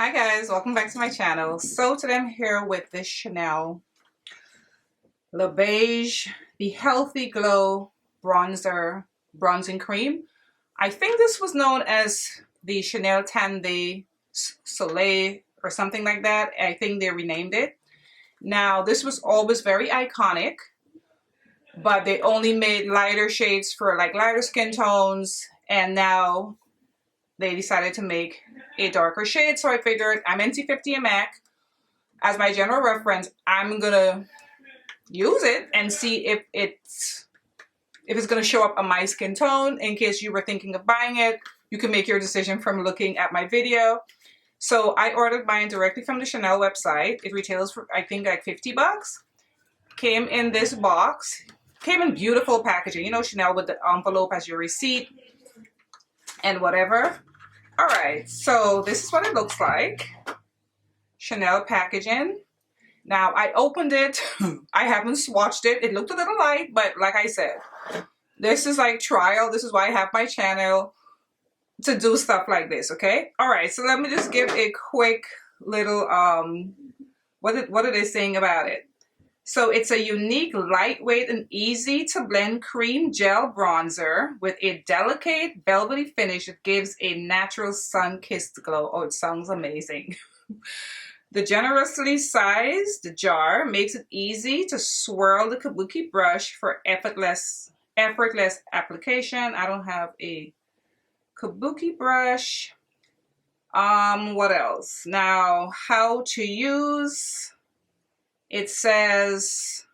Hi guys, welcome back to my channel. So today I'm here with this Chanel Le Beige, the Healthy Glow bronzing cream. I think this was known as the Chanel Tan de Soleil or something like that. I think they renamed it. Now this was always very iconic, but they only made lighter shades for like lighter skin tones, and now they decided to make a darker shade. So I figured I'm NC50 and MAC. As my general reference, I'm gonna use it and see if it's gonna show up on my skin tone. In case you were thinking of buying it, you can make your decision from looking at my video. So I ordered mine directly from the Chanel website. It retails for I think like 50 bucks. Came in this box. Came in beautiful packaging. You know, Chanel with the envelope as your receipt and whatever. All right, so this is what it looks like. Chanel packaging. Now I opened it. I haven't swatched it. It looked a little light, but like I said, this is like trial. This is why I have my channel, to do stuff like this, okay? All right, so let me just give a quick little what it is saying about it. So it's a unique, lightweight, and easy to blend cream gel bronzer with a delicate, velvety finish that gives a natural sun-kissed glow. Oh, it sounds amazing. The generously sized jar makes it easy to swirl the kabuki brush for effortless application. I don't have a kabuki brush. What else? Now, how to use. It says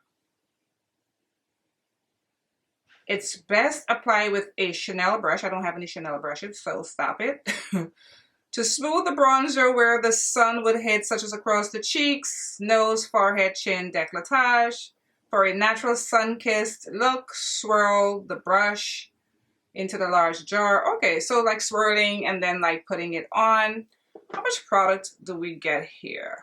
it's best applied with a Chanel brush. I don't have any Chanel brushes, so stop it. To smooth the bronzer where the sun would hit, such as across the cheeks, nose, forehead, chin, décolletage. For a natural sun-kissed look, swirl the brush into the large jar. Okay, so like swirling and then like putting it on. How much product do we get here?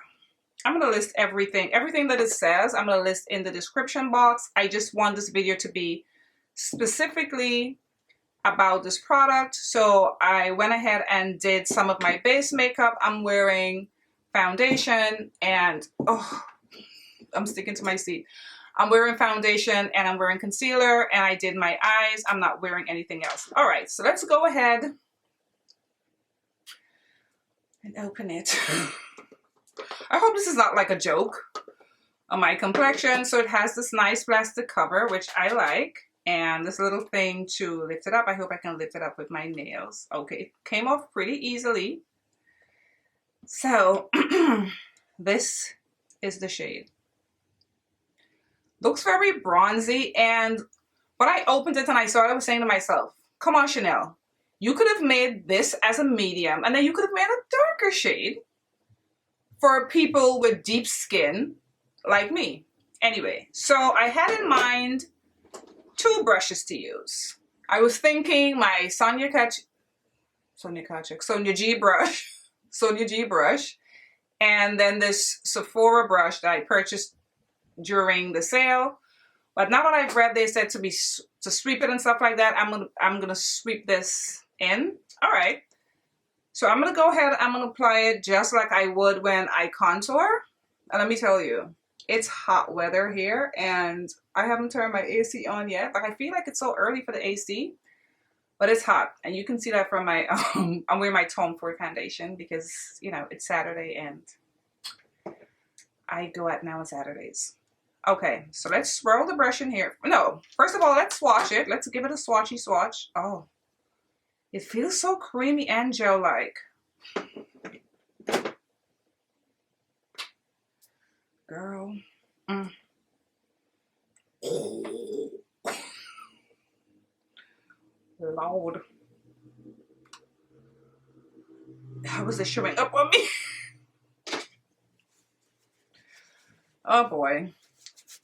I'm going to list everything that it says. I'm going to list in the description box. I just want this video to be specifically about this product. So I went ahead and did some of my base makeup. I'm wearing foundation and, oh, I'm sticking to my seat. I'm wearing foundation and I'm wearing concealer and I did my eyes. I'm not wearing anything else. All right, so let's go ahead and open it. I hope this is not like a joke on my complexion. So it has this nice plastic cover, which I like, and this little thing to lift it up. I hope I can lift it up with my nails. Okay, it came off pretty easily. So this is the shade. Looks very bronzy, and when I opened it and I saw it, I was saying to myself, come on, Chanel, you could have made this as a medium and then you could have made a darker shade for people with deep skin like me. Anyway, so I had in mind two brushes to use. I was thinking my Sonia G brush, and then this Sephora brush that I purchased during the sale. But now that I've read, they said to sweep it and stuff like that. I'm gonna sweep this in. All right. So I'm going to go ahead, I'm going to apply it just like I would when I contour. And let me tell you, it's hot weather here and I haven't turned my AC on yet. Like, I feel like it's so early for the AC, but it's hot. And you can see that from my, I'm wearing my Tom Ford foundation because, you know, it's Saturday and I go out now on Saturdays. Okay, so let's swirl the brush in here. No, first of all, let's swatch it. Let's give it a swatchy swatch. Oh. It feels so creamy and gel-like. Girl. Oh. Lord. How is this showing up on me? Oh boy.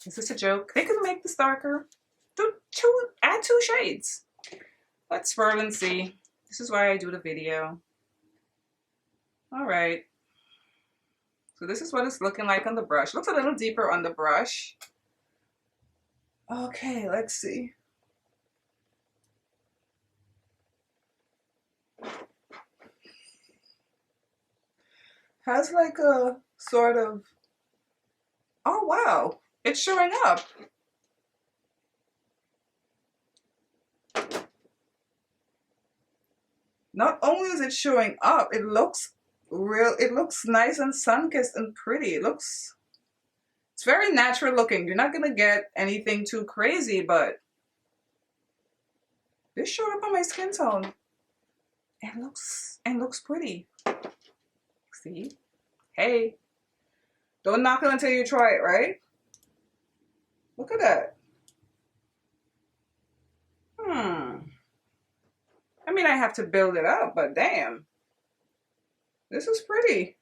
Is this a joke? They could make this darker. Add two shades. Let's swirl and see. This is why I do the video. All right. So this is what it's looking like on the brush. Looks a little deeper on the brush. Okay, let's see. Has like a sort of, oh wow, it's showing up. Not only is it showing up, it looks real, it looks nice and sun-kissed and pretty. It's very natural looking. You're not gonna get anything too crazy, but this showed up on my skin tone. It looks pretty. See? Hey, don't knock it until you try it, right? Look at that. I mean, I have to build it up, but damn. This is pretty.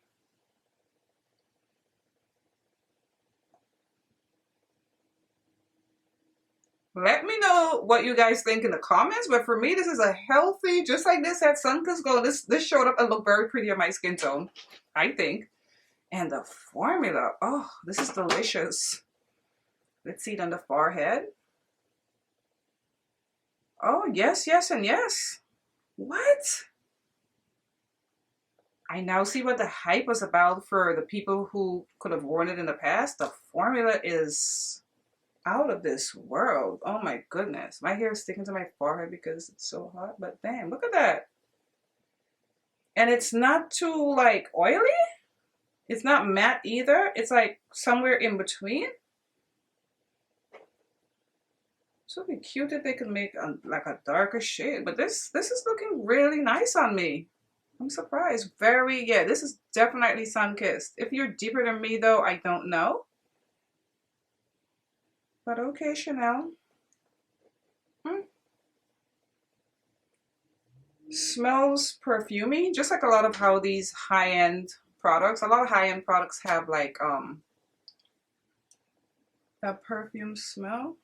Let me know what you guys think in the comments, but for me, this is a healthy, just like this at Sun-Kissed Glow. This showed up and looked very pretty on my skin tone, I think. And the formula, oh, this is delicious. Let's see it on the forehead. Oh, yes, yes, and yes. What? I now see what the hype was about for the people who could have worn it in the past. The formula is out of this world. Oh my goodness. My hair is sticking to my forehead because it's so hot, but damn, look at that. And it's not too like oily. It's not matte either. It's like somewhere in between. So it'd be cute if they could make like a darker shade, but this is looking really nice on me. I'm surprised. Very, yeah, this is definitely sun-kissed. If you're deeper than me though, I don't know. But okay, Chanel. Smells perfumey, just like a lot of how these high-end products, a lot of high-end products have like that perfume smell.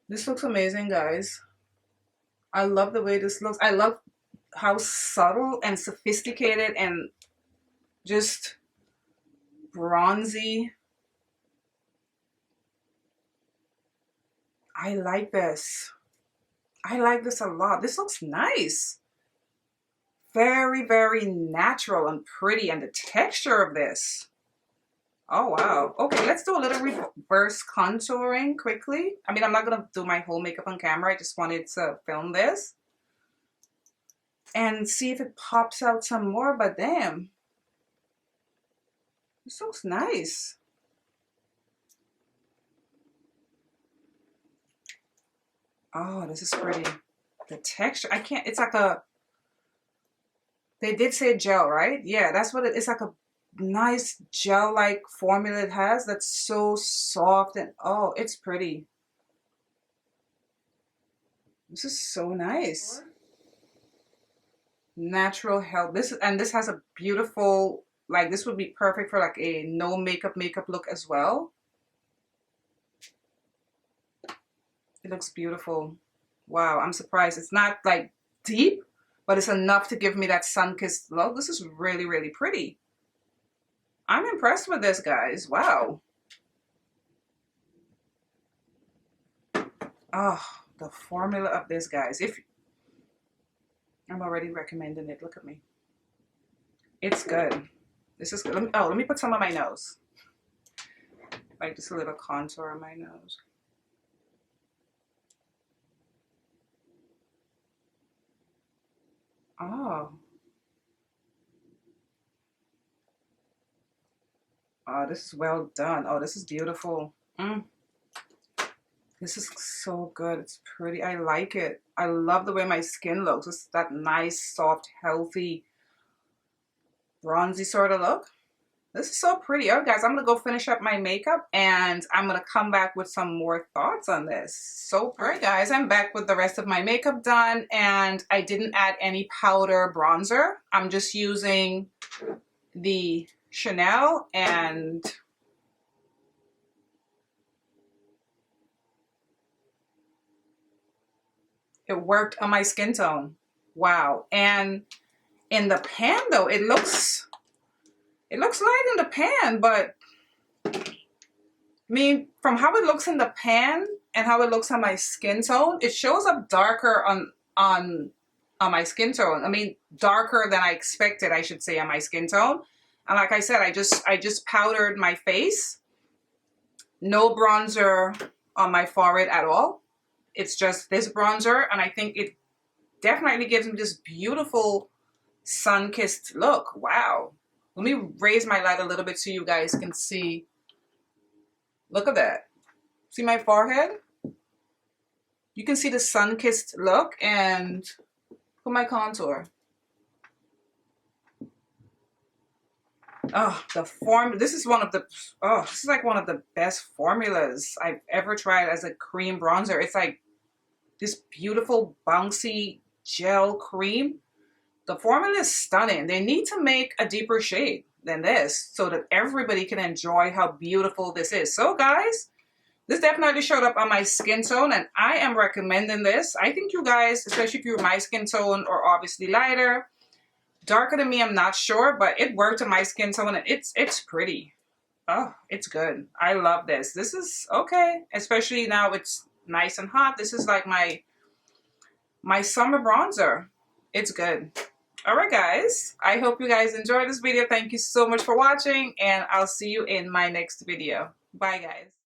This looks amazing, guys. I love the way this looks. I love how subtle and sophisticated and just bronzy. I like this. I like this a lot. This looks nice. Very, very natural and pretty. And the texture of this. Oh, wow. Okay, let's do a little reverse contouring quickly. I mean, I'm not going to do my whole makeup on camera. I just wanted to film this. And see if it pops out some more. But damn. This looks nice. Oh, this is pretty. The texture, I can't, it's like a, they did say gel, right? Yeah, that's what it's like a nice gel-like formula it has that's so soft and, oh, it's pretty. This is so nice. Natural health. This has a beautiful, like this would be perfect for like a no makeup look as well. It looks beautiful. Wow, I'm surprised. It's not like deep, but it's enough to give me that sun-kissed look. This is really, really pretty. I'm impressed with this, guys. Wow. Oh, the formula of this, guys. If I'm already recommending it. Look at me. It's good. This is good. Let me put some on my nose. Like just a little contour on my nose. Oh. Oh, this is well done. Oh, this is beautiful. This is so good. It's pretty. I like it. I love the way my skin looks. It's that nice, soft, healthy, bronzy sort of look. This is so pretty. All right, guys, I'm going to go finish up my makeup and I'm going to come back with some more thoughts on this. So pretty. All right, guys, I'm back with the rest of my makeup done and I didn't add any powder bronzer. I'm just using the Chanel and it worked on my skin tone. Wow. And in the pan though, it looks light in the pan, but I mean, from how it looks in the pan and how it looks on my skin tone, it shows up darker on on my skin tone. I mean, darker than I expected, I should say, on my skin tone. And like I said, I just powdered my face. No bronzer on my forehead at all. It's just this bronzer, and I think it definitely gives me this beautiful sun-kissed look. Wow. Let me raise my light a little bit so you guys can see. Look at that. See my forehead? You can see the sun-kissed look, and look at my contour. Oh, the form. This is like one of the best formulas I've ever tried as a cream bronzer. It's like this beautiful bouncy gel cream. The formula is stunning. They need to make a deeper shade than this so that everybody can enjoy how beautiful this is. So guys, this definitely showed up on my skin tone, and I am recommending this. I think you guys, especially if you're my skin tone or obviously lighter, darker than me, I'm not sure, but it worked on my skin tone, and it's pretty. Oh, it's good. I love this. This is okay, especially now it's nice and hot. This is like my summer bronzer. It's good. All right, guys. I hope you guys enjoyed this video. Thank you so much for watching, and I'll see you in my next video. Bye, guys.